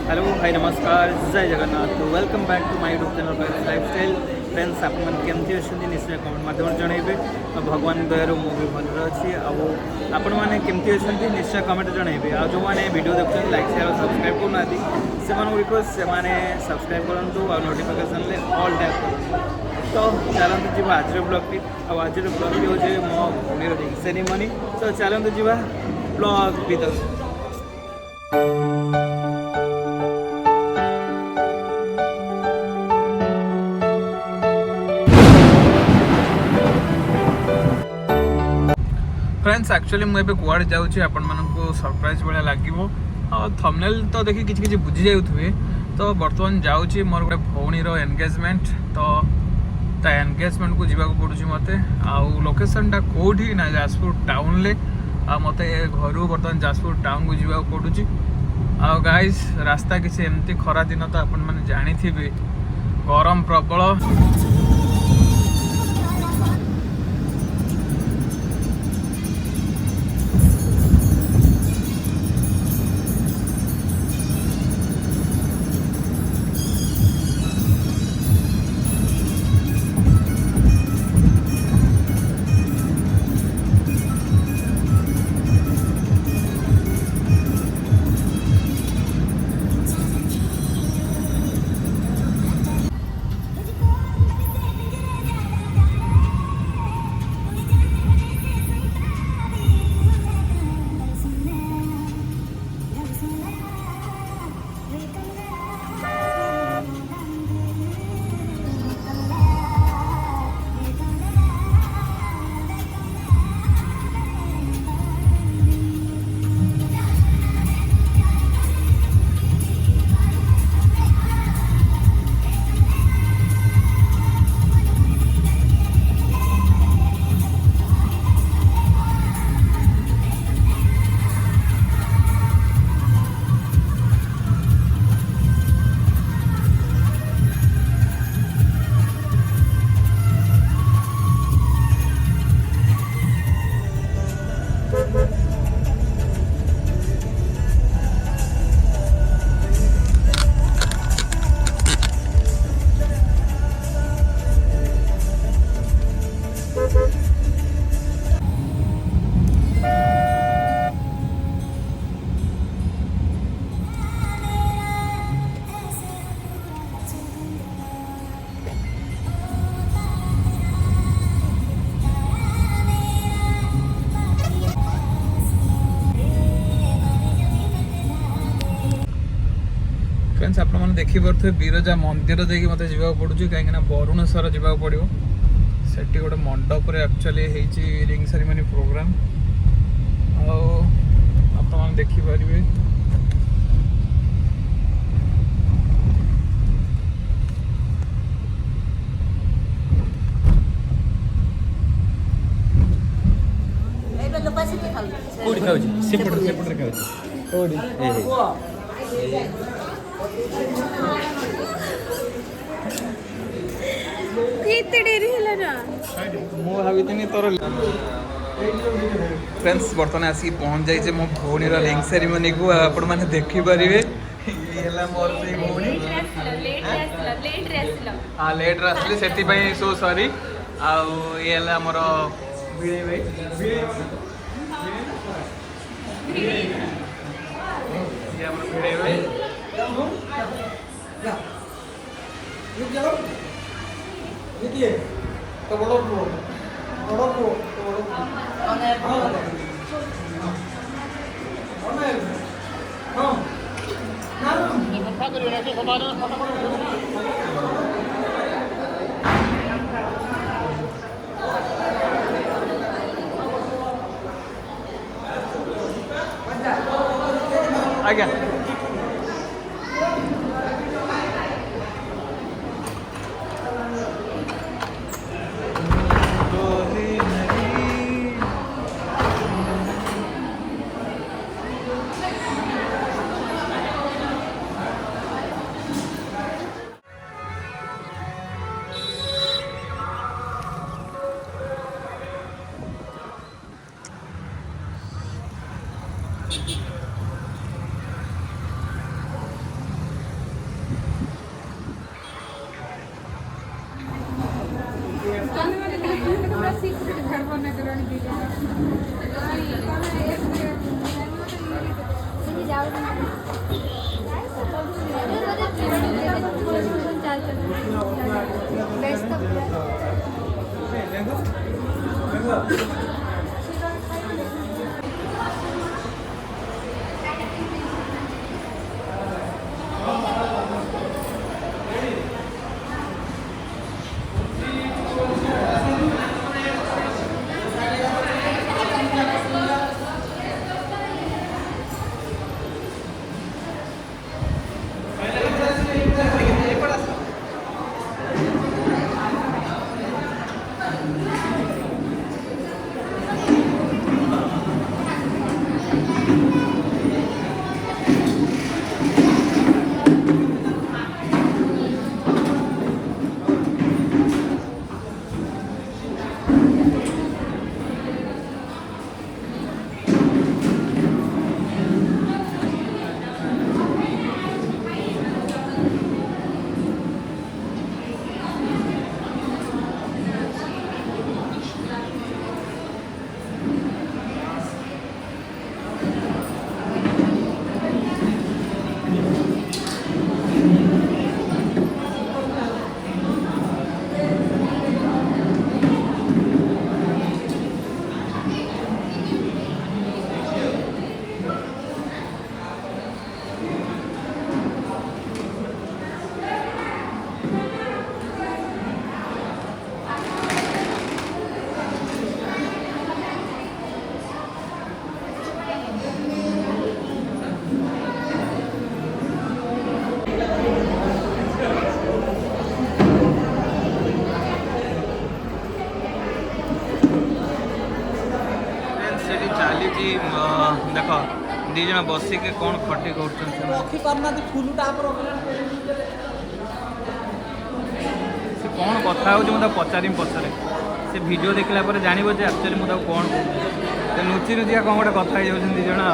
Hello hi नमस्कार जय जगन्नाथ तो welcome back to my YouTube channel lifestyle friends आपने अच्छे निश्चय कमेंट माध्यम जनइबे भगवान दयार मु भी भल अच्छी आपण मैंने केमती अच्छा निश्चय कमेंट जनइबे आ जो मैंने वीडियो देखते लाइक शेयर और सब्सक्राइब करना से रिक्वेस्ट से सब्सक्राइब करूँ आ नोटिफिकेशन ऑल टैप करूँ तो चलते जी आज ब्लॉग आज ब्लॉग हूँ मो भूमिर रिंग सेरेमनी तो चलते जी ब्लॉग भीतर फ्रेंड्स एक्चुअली मुझे कुआड़े जाऊँगी आपण मानक सरप्राइज भाया लगे थंबनेल तो देखिए किसी बुझी जाऊे तो बर्तमान जाऊँगी मोर गोटे भौणीर एंगेजमेंट तो एंगेजमेंट को जीवा पड़ू मत आउ लोकेशनटा कौटी ना जाजपुर टाउन ले मत घर बर्तमान जाजपुर टाउन को जीवा पड़ू आ गाइस रास्ता किसी एमती खरा दिन तो आपण मैंने जानी थे गरम प्रबल फ्रेंड्स आप देखिपे विरजा मंदिर देखिए मत जावा पड़ू कहीं बरुणेश्वर जावाक पड़ो से गोटे मंडप एक्चुअली रिंग सेरेमनी प्रोग्राम आप देखिपारे फ्रेंड्स बर्तमान आसिक पहुँच जाइए मो भौणी रिंग सेरेमनी को आपण मैंने देखिपारे मोर से भौणी हाँ लेट आसली से सो सॉरी आमर भिड़े तो बड़ पुओ आज्ञा दी जन बसिक कौन खटी कर रखी पारना फुलटा कौन कथा हो मुझे पचारि पचरे से वीडियो देखला पर जानव जे एक्चुअली मुझे कौन कहूँ नुची नुचिका कौन गोटे कथा हो दी जन आ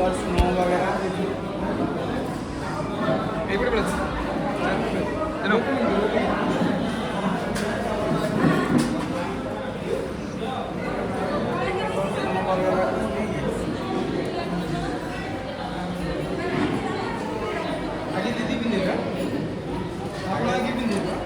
स्नो वगैरह आगे दीदी पिंधेगा आप आगे पिंधेगा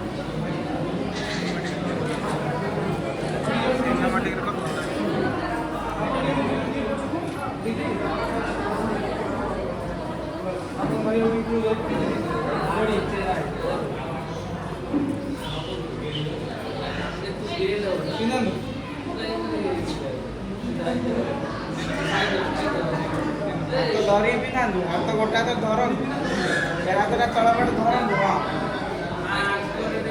धरी भी ना हाथ गोटा तो धरतु हाथटा तलपट धरतु हाँ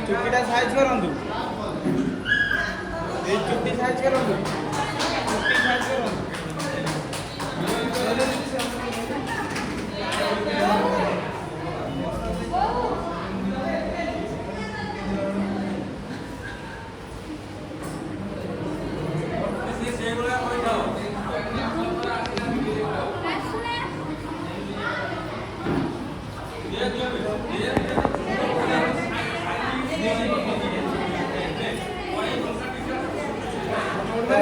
चुटीटा साइज करूँ चुटी साइज करूँ चुटी साइज करूँ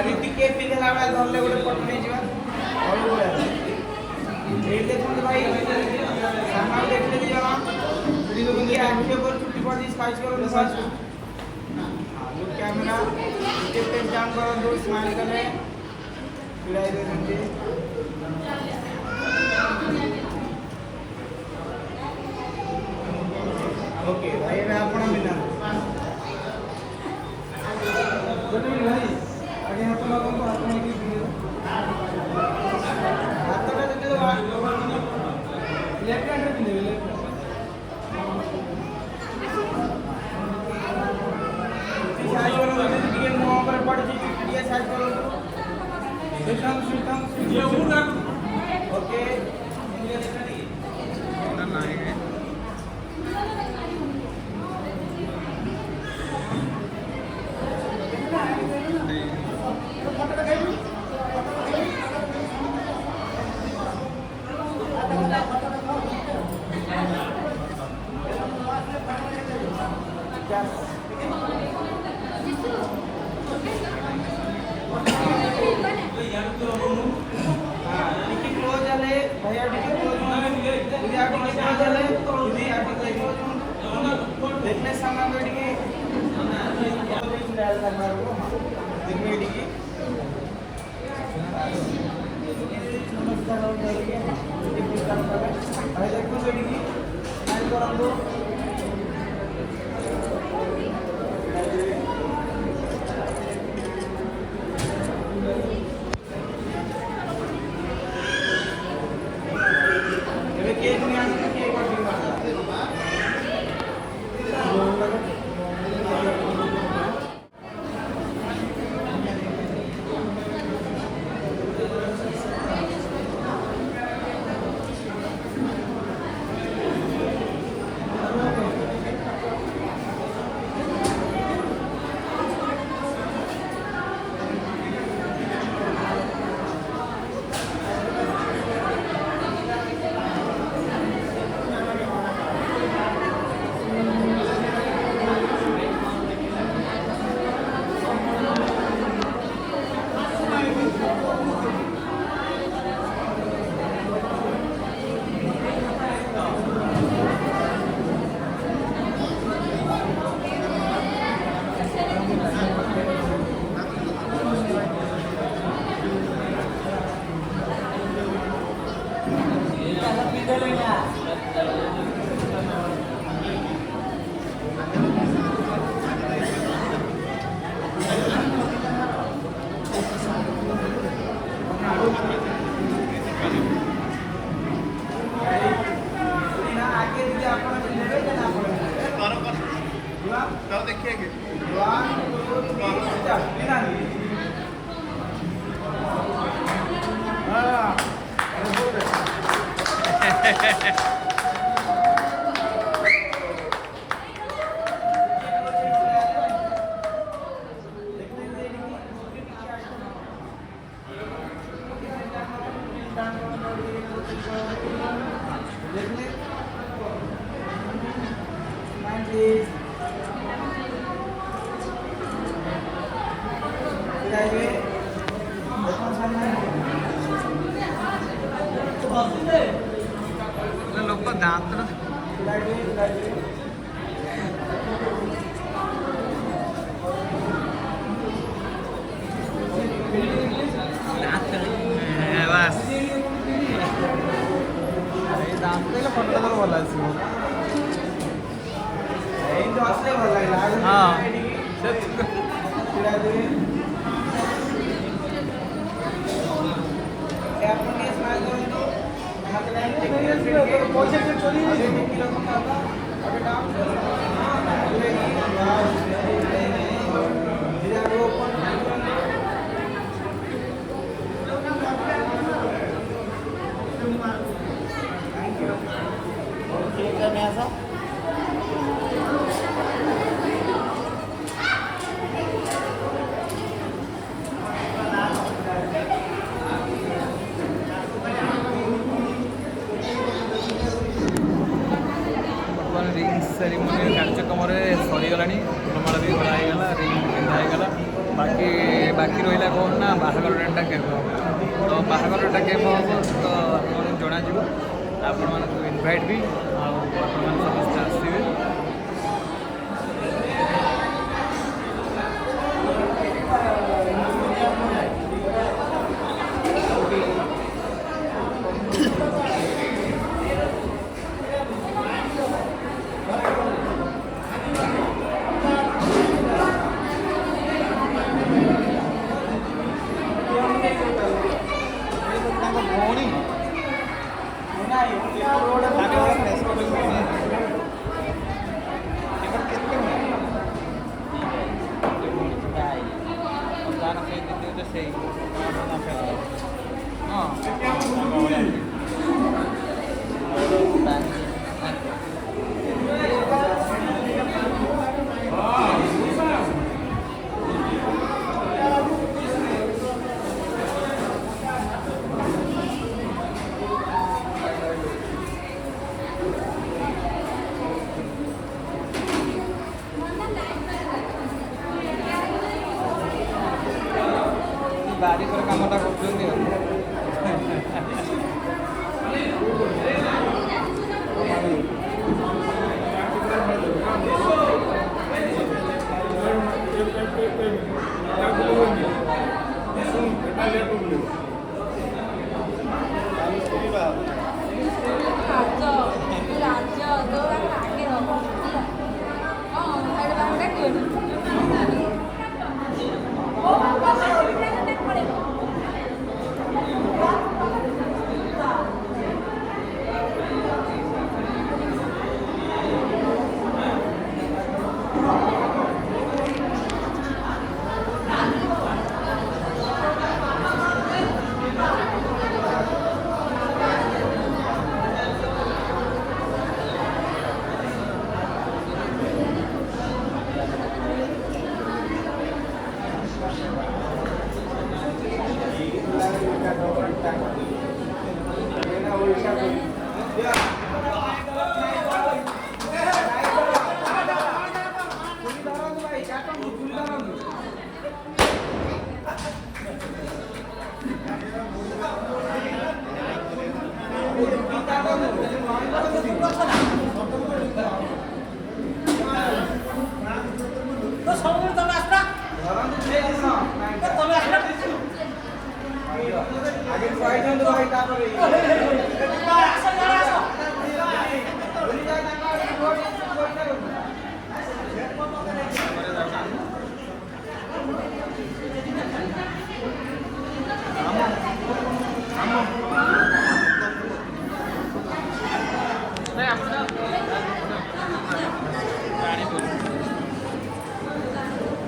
रीति पिंधला बेला धरले गोटे पट नहीं जावा देखते भाई सामान देखते दिया ये आंखें पर चुट्टी पड़ दी साइज करो साइज लुक कैमरा स्टेप पे डाउन करो दो स्माइल करे फिराई दे देंगे ओके भाई मैं अपना मिला भाई आगे हाथ लगाओ तो हाथ में की हाथ का देते हो लेफ्ट हैंड में ले लेफ्ट साइज करो ये मुंह पर पड़ जी ये साइज करो सिस्टम ये ओके इंडिया स्टडी ना नहीं है भैया देखने सामान तो देखिए कि 1 2 3 start निकाल हां अरे बोल लोक दांत बस दांत फटका तर बोला हाँ रिंग सेरिमोनी कार्यक्रम सरीगला फुलमाला भी गड़ा होगा रिंग पिंधाईगला बाकी बाकी रहा कौन ना बाहागर डेटा केब तो बाहागर डेटा केब हम तो जन आपण मानक इनभाइट भी आपण समस्त आसवे ବାରିକର କାମଟା କରୁଛନ୍ତି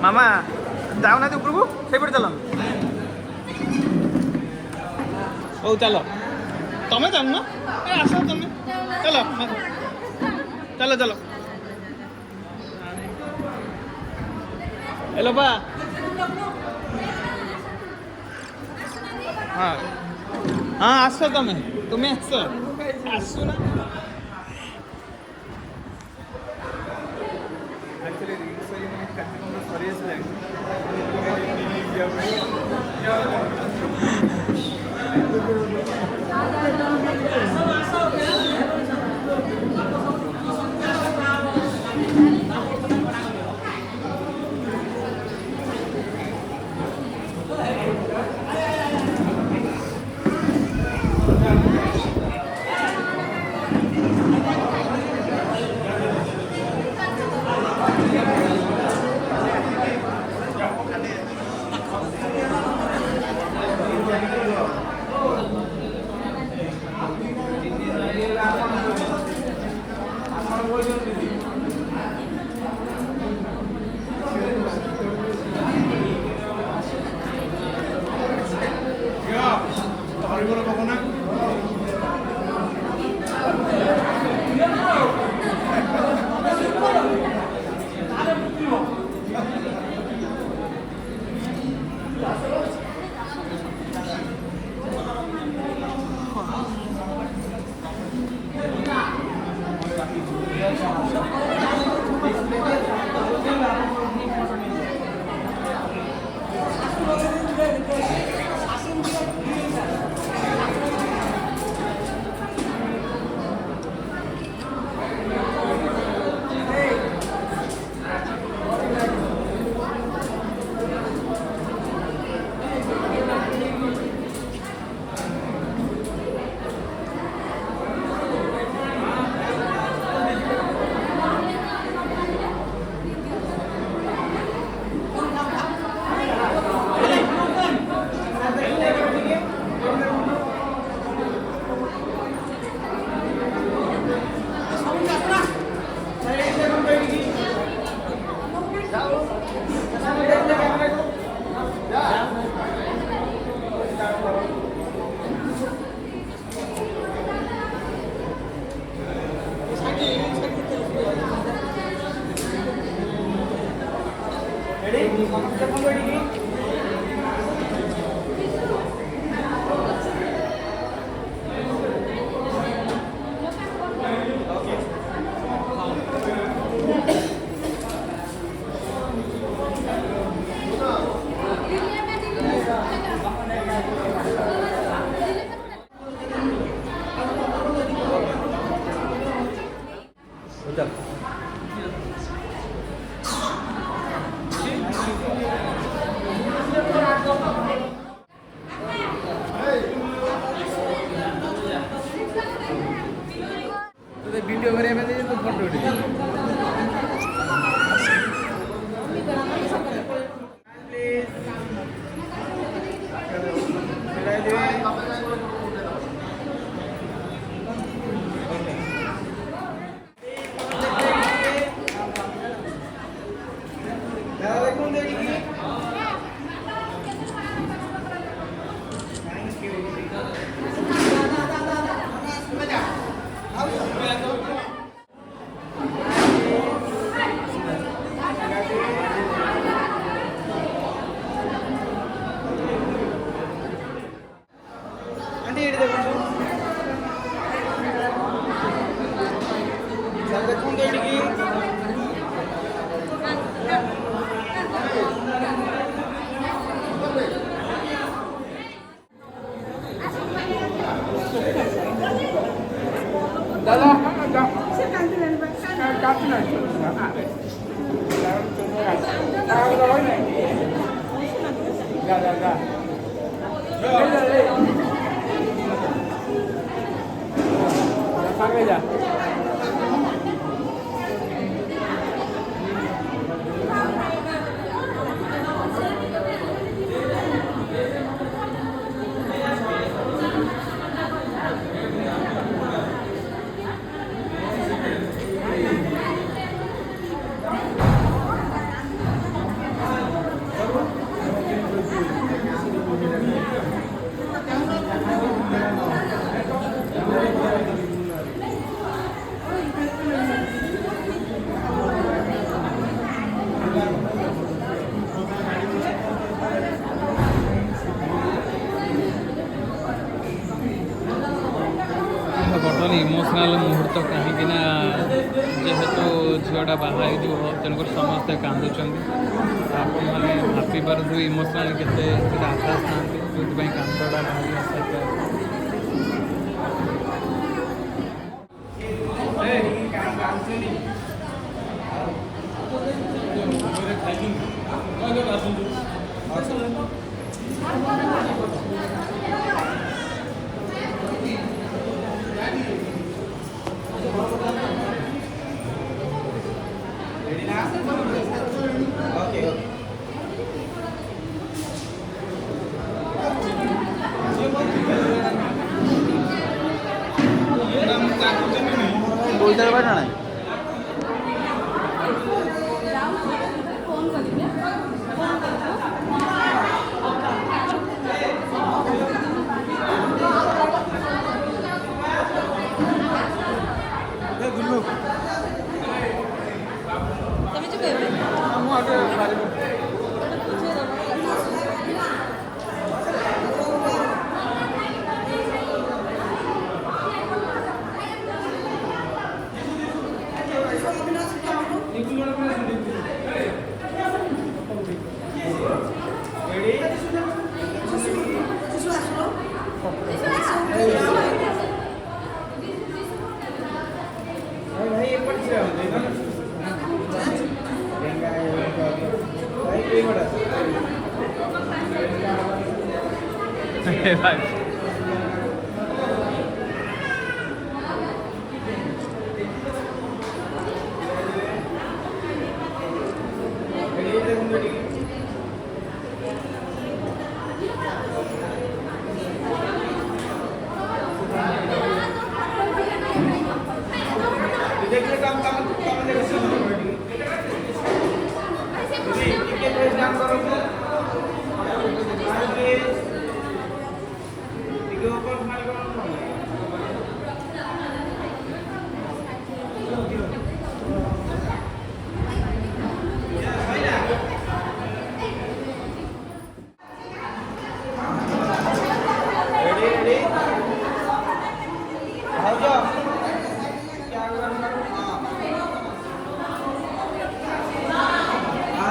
ମାମା ଯାଉନାହାନ୍ତି ଉପରକୁ ସେଇପଟେ ଚାଲ ହଉ ଚାଲ ତମେ ଚାଲୁନ ଆସ ତମେ ଚାଲ ଚାଲ ଚାଲ ହେଲୋ ବା ହଁ ହଁ ଆସ ତମେ ତୁମେ ଆସ ଆସୁନା ଆକ୍ଚୁଆଲି ରିଲ୍ସ କାର୍ଯ୍ୟକ୍ରମ ସରି ଆସିଲାଣି वीडियो କରିବା ପାଇଁ ତ ଫଟୋ ଉଠେଇ तो कहीं जेहेतु झीटा बाहर तेणुकर समस्ते कांदुंट आप भापी इमोशनाल के आभास था जो कांदटा भारी आसार Ready now? Okay. बोलते बैठा ना देखिए काम करो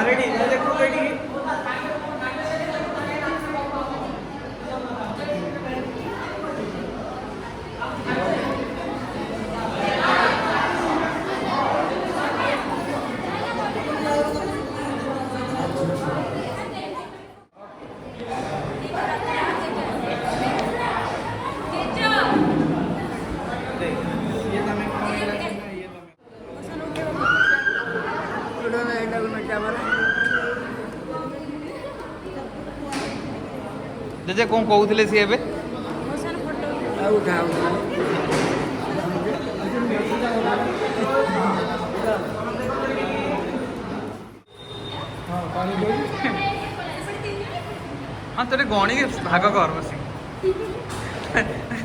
रेडी देखो रेडी जेजे कौन कहते सी एबे हाँ तो गणी भाग कर बस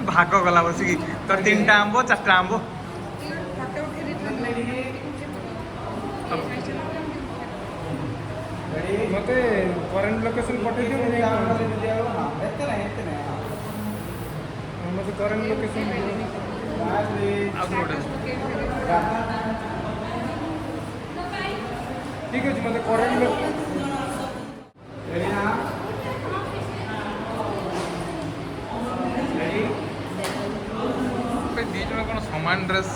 भाग गला बस तो 3टा आंब 4टा आंब मत करेंट लोकेशन पठेई दियो मत करेंट लोकेशन ठीक है मत करेंट कौन समान ड्रेस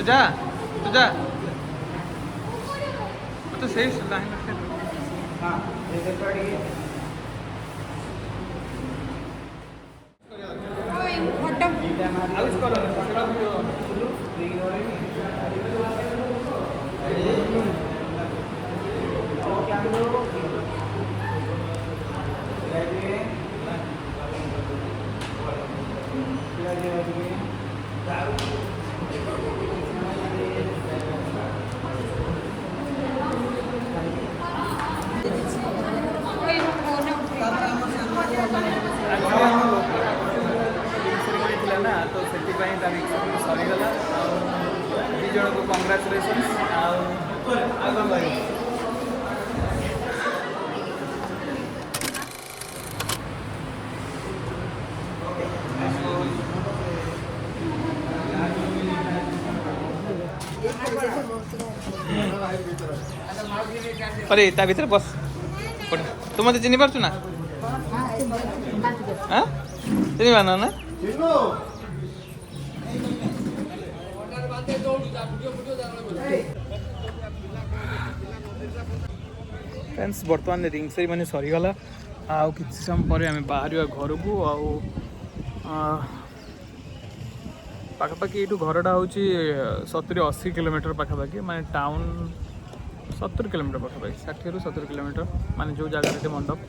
जा तू जा तो सही लाइन रखे हाँ जैसे पड़ी କଂଗ୍ରାଚୁଲେସନ୍ସ। ଆଉ କ'ଣ କହିବି? अरे ता भीतर बस तू मत चिन्ह पार्छु ना हाँ चिन्ह पार ना फ्रेंड्स बर्तमान रिंग सेरेमनी सरीगला आउ कि समय पर आम बाहर घर को पाखापाखि यू घरटा हूँ 70-80 किलोमीटर पाखापाखि माने टाउन 70 किलोमीटर पाखापाखि 60 ରୁ 70 किलोमीटर माने जो जगह मंडप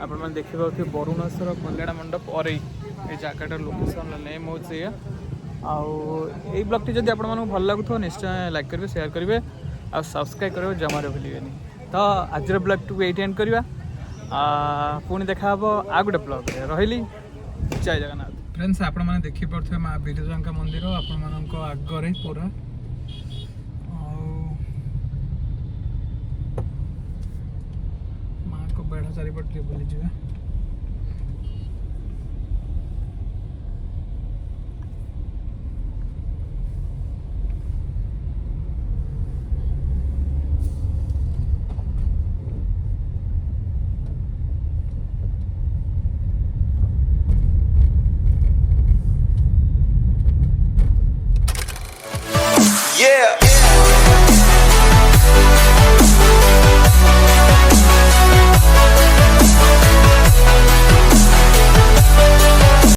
आपण मैंने देखिए बरुणेश्वर कल्याण मंडप और ये जगह लोकेशन नेम हो ब्लॉग जब आप भल लगुव निश्चय लाइक करेंगे शेयर करेंगे आ सब्सक्राइब करेंगे जमार भूलें तो आज ब्लॉग टू ये एंड करवा पुणी देखा आ गोटे ब्लॉग रही जय जगन्नाथ। फ्रेंड्स आपण मैंने देखिपे माँ बिरजा मंदिर आपण आगे पूरा माँ को बेढ़ा चारिपट बुली जाए Yeah.